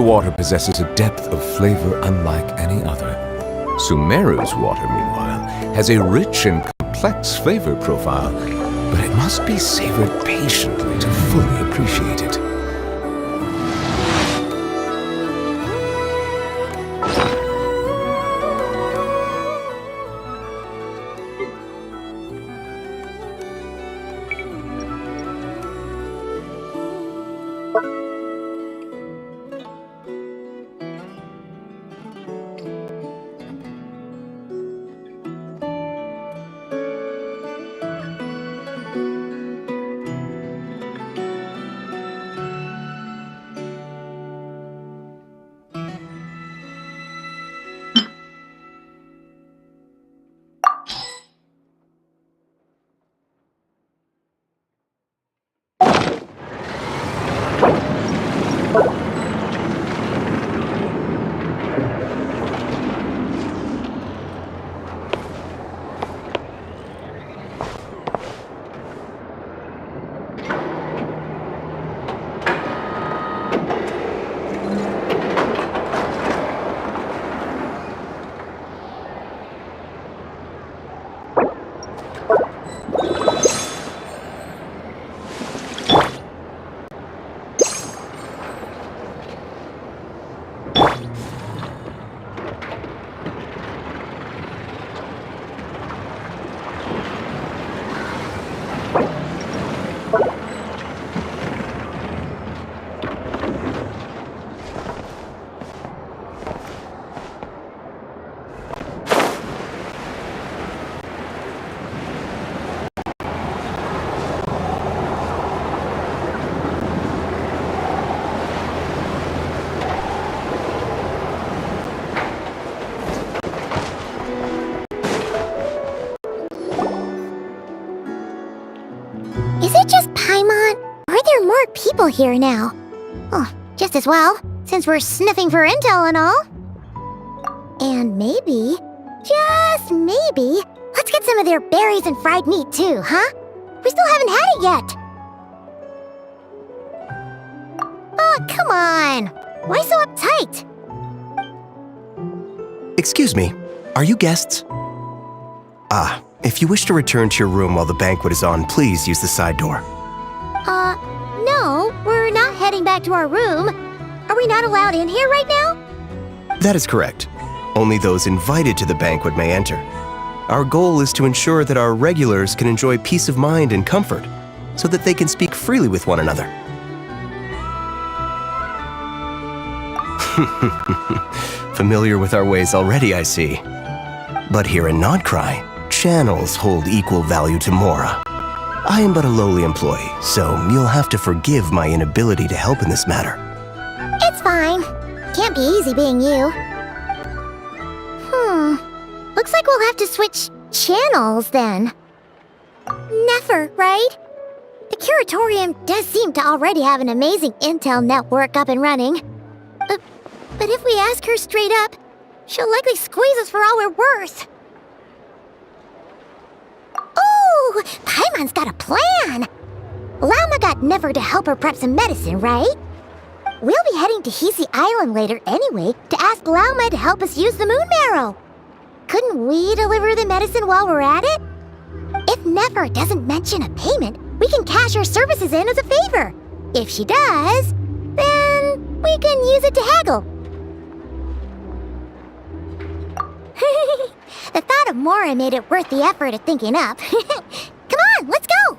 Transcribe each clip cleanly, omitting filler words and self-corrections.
water possesses a depth of flavor unlike any other. Sumeru's water, meanwhile, has a rich and complex flavor profile, but it must be savored patiently to fully appreciate it. Is it just Paimon? Or are there more people here now? Oh, just as well, since we're sniffing for intel and all. And maybe, just maybe, let's get some of their berries and fried meat too, huh? We still haven't had it yet. Oh, come on. Why so uptight? Excuse me, are you guests? If you wish to return to your room while the banquet is on, please use the side door. No, we're not heading back to our room. Are we not allowed in here right now? That is correct. Only those invited to the banquet may enter. Our goal is to ensure that our regulars can enjoy peace of mind and comfort, so that they can speak freely with one another. Familiar with our ways already, I see. But here in Nodcry, channels hold equal value to Mora. I am but a lowly employee, so you'll have to forgive my inability to help in this matter. It's fine. Can't be easy being you. Looks like we'll have to switch channels then. Never, right? The Curatorium does seem to already have an amazing intel network up and running. But if we ask her straight up, she'll likely squeeze us for all we're worth. Oh, Paimon's got a plan! Lauma got Never to help her prep some medicine, right? We'll be heading to Hisi Island later anyway to ask Lauma to help us use the moon marrow. Couldn't we deliver the medicine while we're at it? If Never doesn't mention a payment, we can cash her services in as a favor. If she does, then we can use it to haggle. The thought of Mora made it worth the effort of thinking up. Come on, let's go!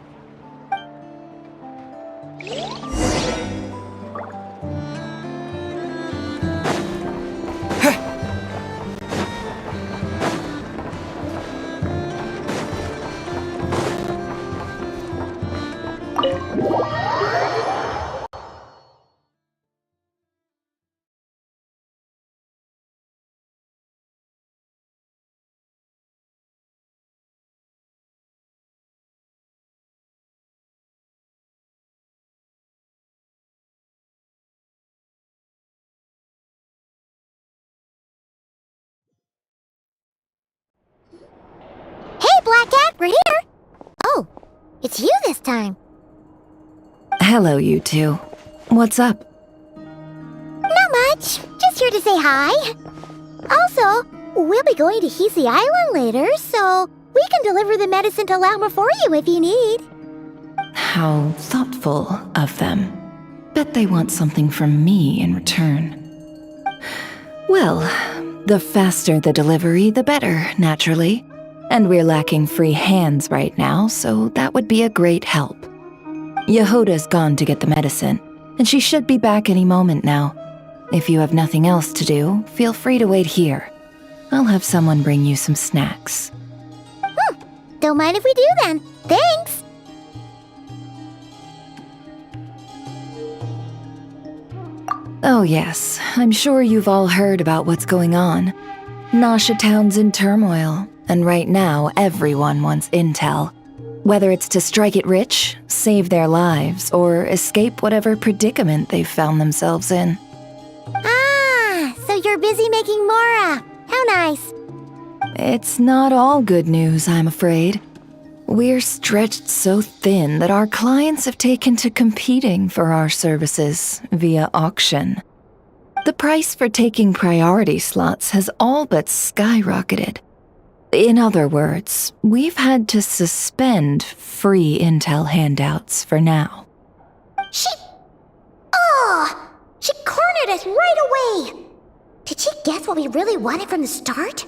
Hey, Black Cat, we're here! Oh, it's you this time. Hello, you two. What's up? Not Just here to say hi. Also, we'll be going to Hisi Island later, so we can deliver the medicine to Lauma for you if you need. How thoughtful of them. Bet they want something from me in return. Well, the faster the delivery, the better, naturally. And we're lacking free hands right now, so that would be a great help. Yehoda's gone to get the medicine, and she should be back any moment now. If you have nothing else to do, feel free to wait here. I'll have someone bring you some snacks. Don't mind if we do then. Thanks! Oh yes, I'm sure you've all heard about what's going on. Nasha Town's in turmoil, and right now everyone wants intel. Whether it's to strike it rich, save their lives, or escape whatever predicament they've found themselves in. Ah, so you're busy making Mora. How nice. It's not all good news, I'm afraid. We're stretched so thin that our clients have taken to competing for our services via auction. The price for taking priority slots has all but skyrocketed. In other words, we've had to suspend free intel handouts for now. She cornered us right away! Did she guess what we really wanted from the start?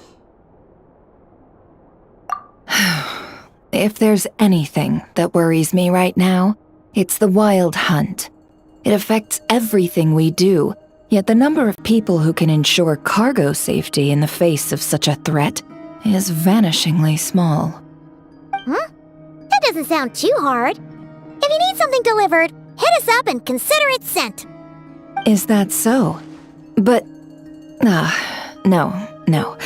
If there's anything that worries me right now, it's the wild hunt. It affects everything we do, yet the number of people who can ensure cargo safety in the face of such a threat is vanishingly small. That doesn't sound too hard. If you need something delivered, hit us up and consider it sent. Is that so? But... no.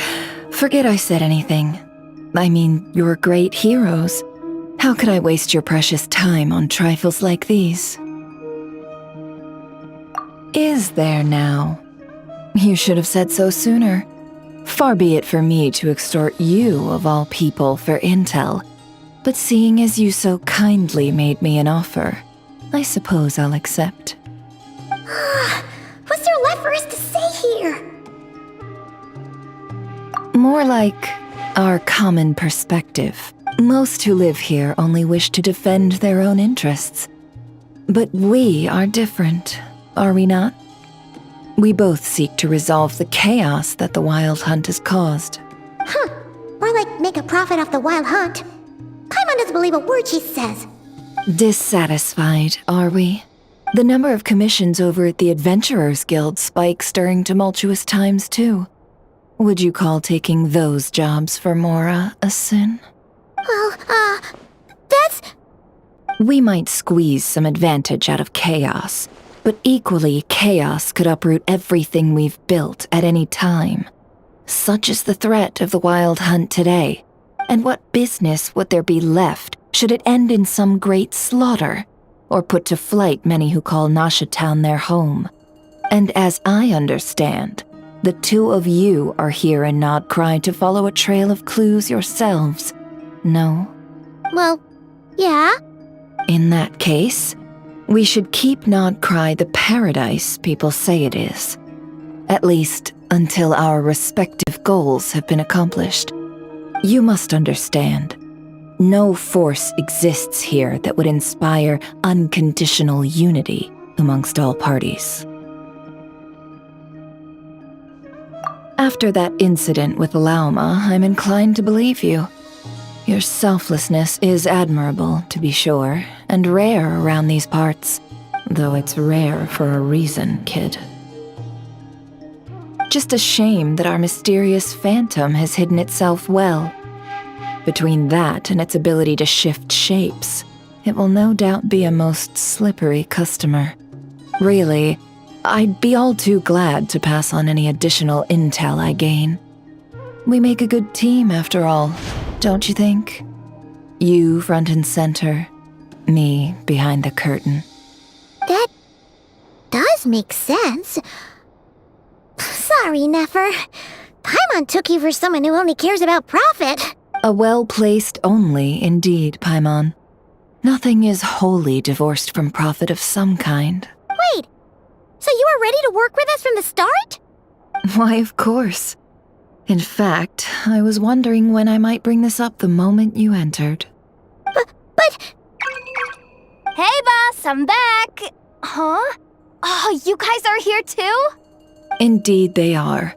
Forget I said anything. I mean, you're great heroes. How could I waste your precious time on trifles like these? Is there now? You should have said so sooner. Far be it for me to extort you, of all people, for intel. But seeing as you so kindly made me an offer, I suppose I'll accept. What's there left for us to say here? More like our common perspective. Most who live here only wish to defend their own interests. But we are different, are we not? We both seek to resolve the chaos that the Wild Hunt has caused. Or like make a profit off the Wild Hunt. Paimon doesn't believe a word she says. Dissatisfied, are we? The number of commissions over at the Adventurers Guild spikes during tumultuous times, too. Would you call taking those jobs for Mora a sin? Well, that's... We might squeeze some advantage out of chaos, but equally, chaos could uproot everything we've built at any time. Such is the threat of the Wild Hunt today. And what business would there be left should it end in some great slaughter, or put to flight many who call Nasha Town their home? And as I understand, the two of you are here in Nodcry to follow a trail of clues yourselves, no? Well, yeah. In that case, we should keep Nodcry the paradise people say it is. At least until our respective goals have been accomplished. You must understand, no force exists here that would inspire unconditional unity amongst all parties. After that incident with Lauma, I'm inclined to believe you. Your selflessness is admirable, to be sure, and rare around these parts. Though it's rare for a reason, kid. Just a shame that our mysterious phantom has hidden itself well. Between that and its ability to shift shapes, it will no doubt be a most slippery customer. Really, I'd be all too glad to pass on any additional intel I gain. We make a good team, after all, don't you think? You front and center, me behind the curtain. That does make sense. Sorry, Nefer. Paimon took you for someone who only cares about profit. A well-placed only, indeed, Paimon. Nothing is wholly divorced from profit of some kind. Wait, So you were ready to work with us from the start? Why, of course. In fact, I was wondering when I might bring this up the moment you entered. But... Hey, boss, I'm back! Huh? Oh, you guys are here too? Indeed they are.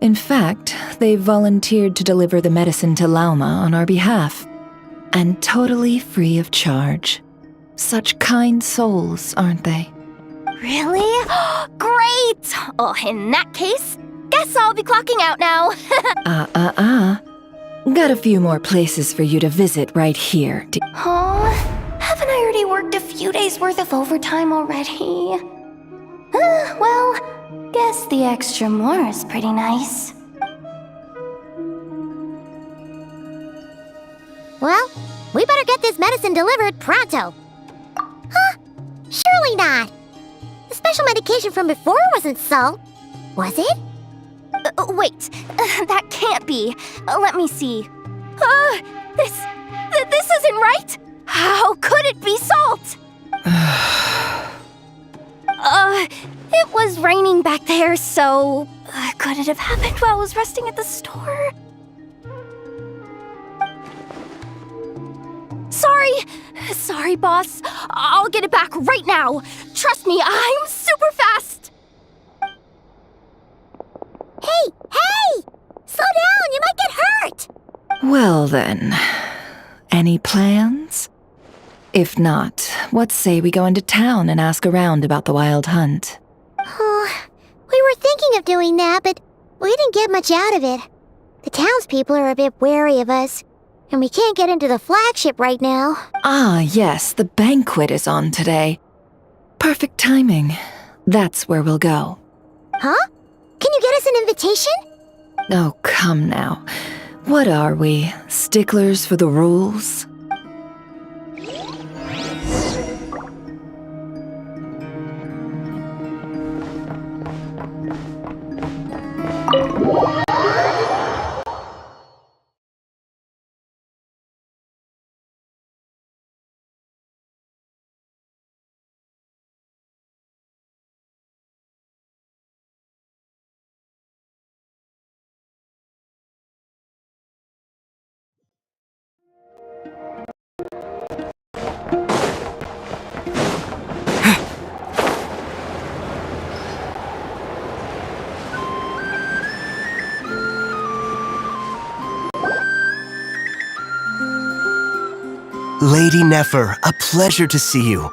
In fact, they've volunteered to deliver the medicine to Lauma on our behalf. And totally free of charge. Such kind souls, aren't they? Really? Great! Oh, in that case, guess I'll be clocking out now. Got a few more places for you to visit right here. Huh? Haven't I already worked a few days worth of overtime already? Well, guess the extra more is pretty nice. Well, we better get this medicine delivered pronto. Huh? Surely not. The special medication from before wasn't salt, was it? Wait, that can't be. Let me see. This isn't right. How could it be salt? It was raining back there, so could it have happened while I was resting at the store? Sorry, boss. I'll get it back right now. Trust me, I'm super fast. Hey! Slow down, you might get hurt! Well then, any plans? If not, what say we go into town and ask around about the wild hunt? Oh, we were thinking of doing that, but we didn't get much out of it. The townspeople are a bit wary of us, and we can't get into the flagship right now. Ah, yes, the banquet is on today. Perfect timing. That's where we'll go. Huh? Can you get us an invitation? Oh, come now. What are we, sticklers for the rules? Lady Nefer, a pleasure to see you.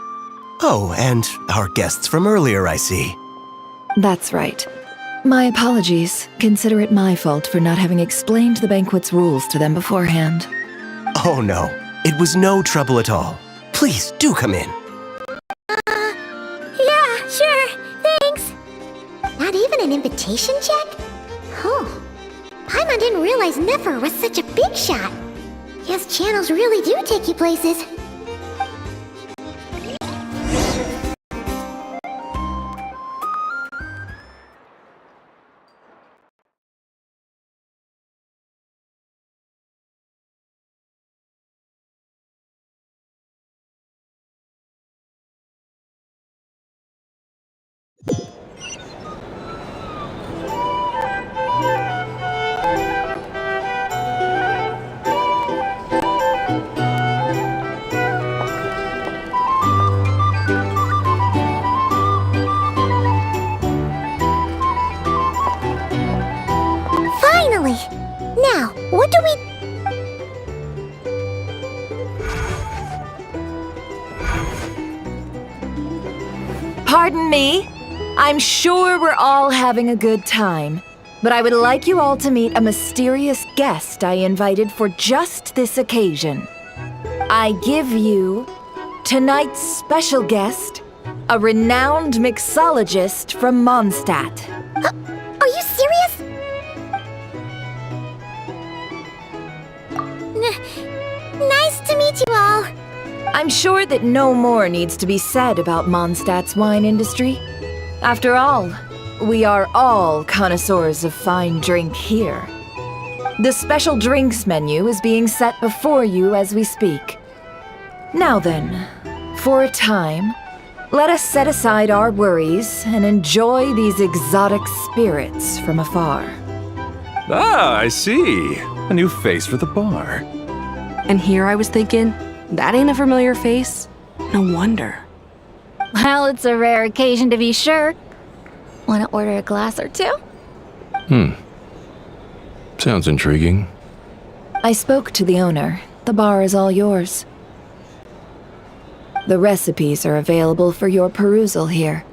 Oh, and our guests from earlier, I see. That's right. My apologies. Consider it my fault for not having explained the banquet's rules to them beforehand. Oh no, it was no trouble at all. Please, do come in. Yeah, sure, thanks. Not even an invitation check? Oh, Paimon didn't realize Nefer was such a big shot. Yes, channels really do take you places. Finally! Now, what do we... Pardon me? I'm sure we're all having a good time, but I would like you all to meet a mysterious guest I invited for just this occasion. I give you tonight's special guest, a renowned mixologist from Mondstadt. Are you serious? Nice to meet you all. I'm sure that no more needs to be said about Mondstadt's wine industry. After all, we are all connoisseurs of fine drink here. The special drinks menu is being set before you as we speak. Now then, for a time, Let us set aside our worries and enjoy these exotic spirits from afar. Ah, I see. A new face for the bar. And here I was thinking, that ain't a familiar face. No wonder. Well, it's a rare occasion to be sure. Want to order a glass or two? Sounds intriguing. I spoke to the owner. The bar is all yours. The recipes are available for your perusal here.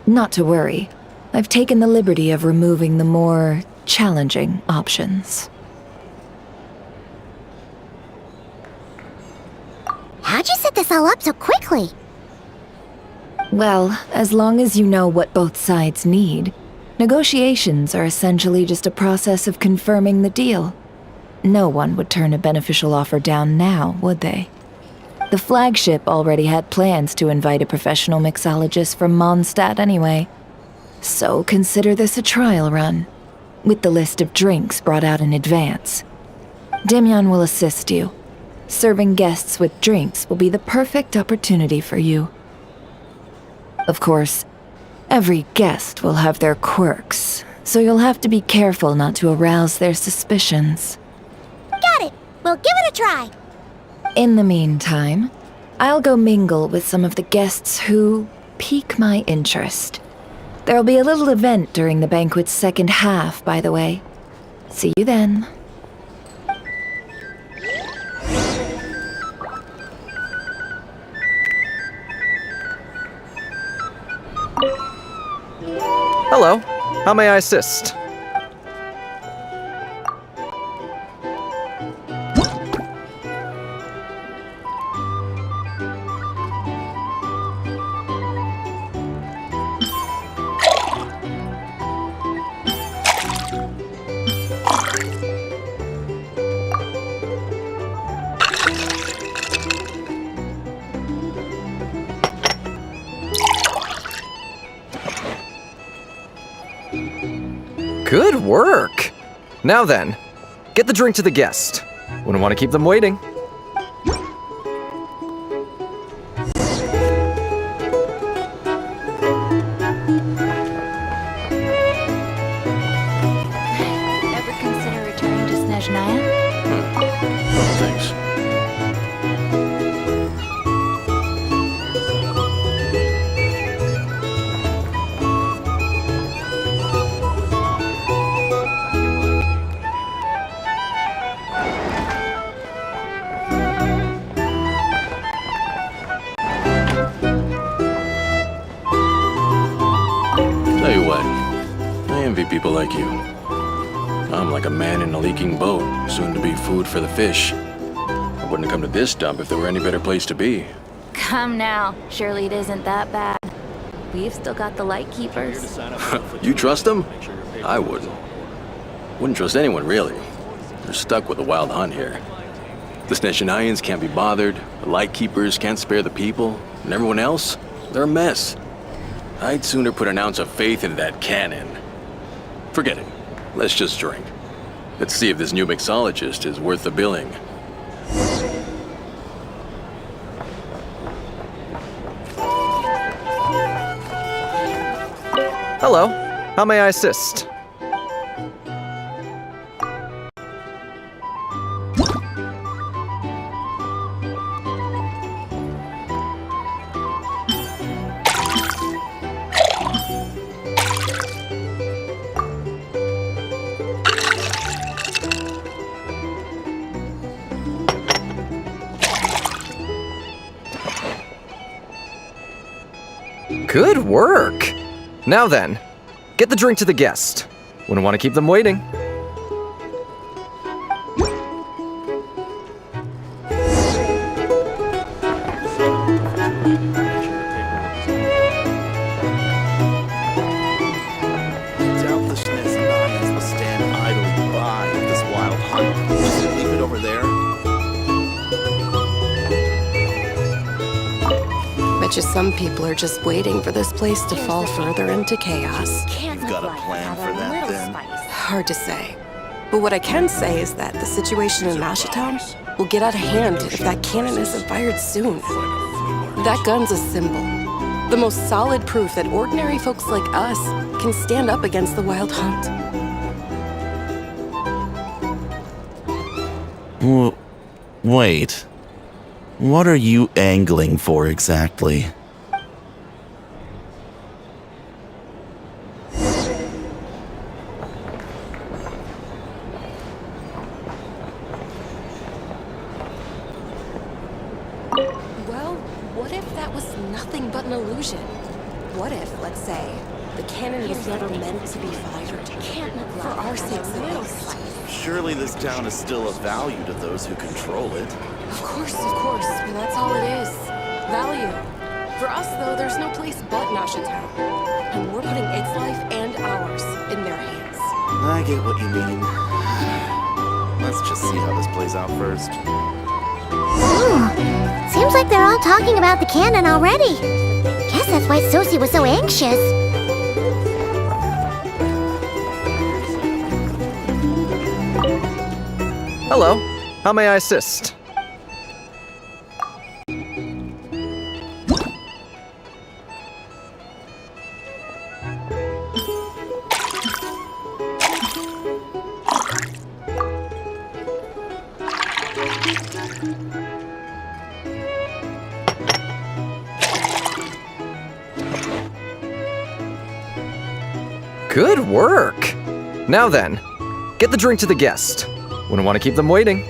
Not to worry. I've taken the liberty of removing the more challenging options. How'd you set this all up so quickly? Well, as long as you know what both sides need, negotiations are essentially just a process of confirming the deal. No one would turn a beneficial offer down now, would they? The flagship already had plans to invite a professional mixologist from Mondstadt anyway. So consider this a trial run, with the list of drinks brought out in advance. Demyan will assist you. Serving guests with drinks will be the perfect opportunity for you. Of course, every guest will have their quirks, so you'll have to be careful not to arouse their suspicions. Got it. We'll give it a try. In the meantime, I'll go mingle with some of the guests who pique my interest. There'll be a little event during the banquet's second half, by the way. See you then. Hello. How may I assist? Good work! Now then, get the drink to the guest. Wouldn't want to keep them waiting. Ever consider returning to Snezhnaya? Thanks. Tell you what, I envy people like you. I'm like a man in a leaking boat, soon to be food for the fish. I wouldn't have come to this dump if there were any better place to be. Come now. Surely it isn't that bad. We've still got the light keepers. You trust them? I wouldn't. Wouldn't trust anyone, really. They're stuck with a wild hunt here. The Snezhnayans can't be bothered, the Lightkeepers can't spare the people, and everyone else, they're a mess. I'd sooner put an ounce of faith into that cannon. Forget it. Let's just drink. Let's see if this new mixologist is worth the billing. Hello. How may I assist? Good work! Now then, get the drink to the guest. Wouldn't want to keep them waiting. Doubt the Snezhnayans will stand idly by if this wild hunt. Just leave it over there. Bet you some people are just waiting for this place to fall further into chaos. You've got a plan for that then? Hard to say. But what I can say is that the situation in Mashatown will get out of hand if that cannon isn't fired soon. That gun's a symbol. The most solid proof that ordinary folks like us can stand up against the Wild Hunt. Wait. What are you angling for exactly? Well, what if that was nothing but an illusion? What if, let's say, the cannon was never meant to be fired? For our sakes at least. Surely this town is still of value to those who control it. Of course, but that's all it is. Value. For us, though, there's no place but Nasha Town. And we're putting its life and ours in their hands. I get what you mean. Let's just see how this plays out first. Seems like they're all talking about the cannon already. Guess that's why Sosie was so anxious. Hello. How may I assist? Good work! Now then, get the drink to the guest. Wouldn't want to keep them waiting.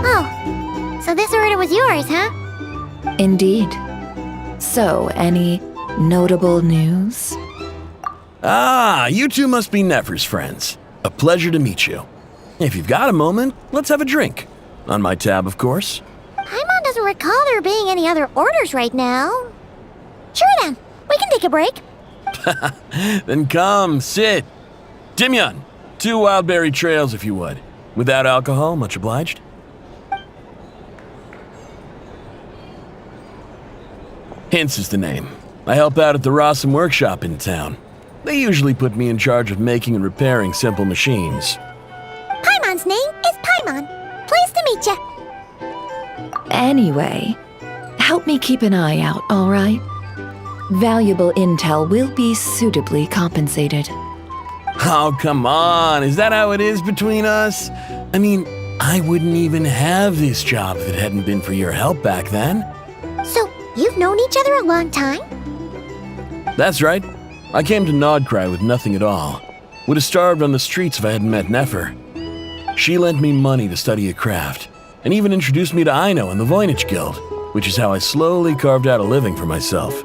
Oh, so this order was yours, huh? Indeed. So, any notable news? Ah, you two must be Nefer's friends. A pleasure to meet you. If you've got a moment, let's have a drink. On my tab, of course. Paimon doesn't recall there being any other orders right now. Sure then, we can take a break. Then come, sit. Dimyon, 2 wildberry trails if you would. Without alcohol, much obliged. Hints is the name. I help out at the Rossum workshop in town. They usually put me in charge of making and repairing simple machines. Paimon's name is Paimon. Pleased to meet ya. Anyway, help me keep an eye out, all right? Valuable intel will be suitably compensated. Oh, come on. Is that how it is between us? I mean, I wouldn't even have this job if it hadn't been for your help back then. So, you've known each other a long time? That's right. I came to Nodcry with nothing at all. Would have starved on the streets if I hadn't met Nefer. She lent me money to study a craft, and even introduced me to Aino and the Voynich Guild, which is how I slowly carved out a living for myself.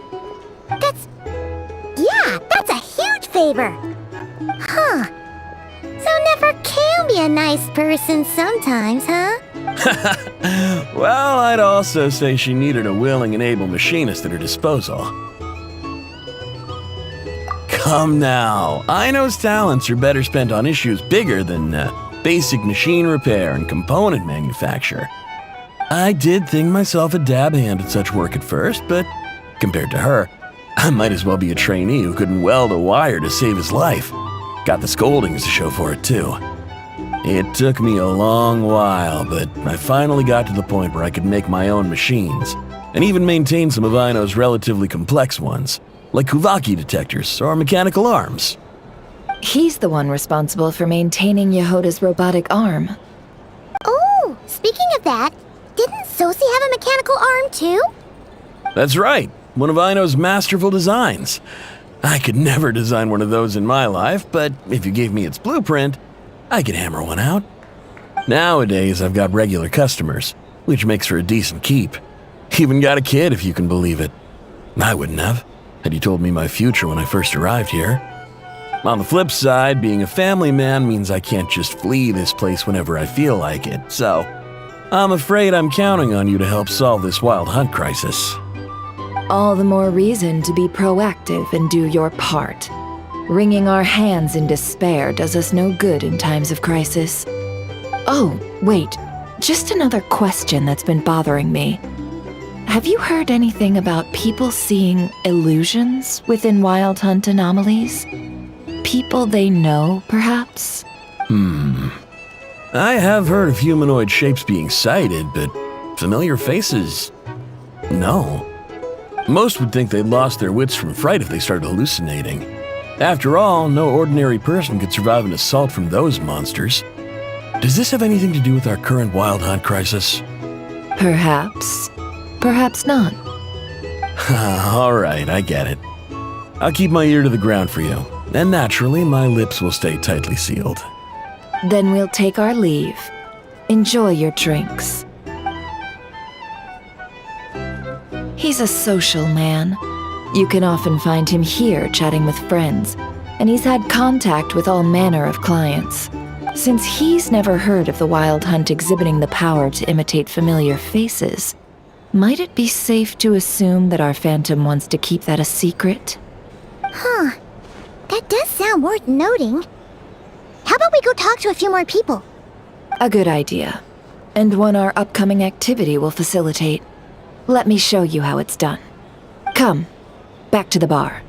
That's a huge favor. Huh. So Nefer can be a nice person sometimes, huh? Well, I'd also say she needed a willing and able machinist at her disposal. Come now, Aino's talents are better spent on issues bigger than basic machine repair and component manufacture. I did think myself a dab hand at such work at first, but compared to her, I might as well be a trainee who couldn't weld a wire to save his life. Got the scoldings to show for it, too. It took me a long while, but I finally got to the point where I could make my own machines, and even maintain some of Aino's relatively complex ones, like Kuvaki detectors or mechanical arms. He's the one responsible for maintaining Yehoda's robotic arm. Oh, speaking of that, didn't Sosie have a mechanical arm too? That's right, one of Aino's masterful designs. I could never design one of those in my life, but if you gave me its blueprint, I could hammer one out. Nowadays, I've got regular customers, which makes for a decent keep. Even got a kid, if you can believe it. I wouldn't have, had you told me my future when I first arrived here. On the flip side, being a family man means I can't just flee this place whenever I feel like it, so I'm afraid I'm counting on you to help solve this wild hunt crisis. All the more reason to be proactive and do your part. Wringing our hands in despair does us no good in times of crisis. Oh, wait. Just another question that's been bothering me. Have you heard anything about people seeing illusions within Wild Hunt anomalies? People they know, perhaps? I have heard of humanoid shapes being sighted, but familiar faces? No. Most would think they'd lost their wits from fright if they started hallucinating. After all, no ordinary person could survive an assault from those monsters. Does this have anything to do with our current Wild Hunt crisis? Perhaps. Perhaps not. All right, I get it. I'll keep my ear to the ground for you, and naturally, my lips will stay tightly sealed. Then we'll take our leave. Enjoy your drinks. He's a social man. You can often find him here chatting with friends, and he's had contact with all manner of clients. Since he's never heard of the Wild Hunt exhibiting the power to imitate familiar faces, might it be safe to assume that our Phantom wants to keep that a secret? Huh. That does sound worth noting. How about we go talk to a few more people? A good idea. And one our upcoming activity will facilitate. Let me show you how it's done. Come, back to the bar.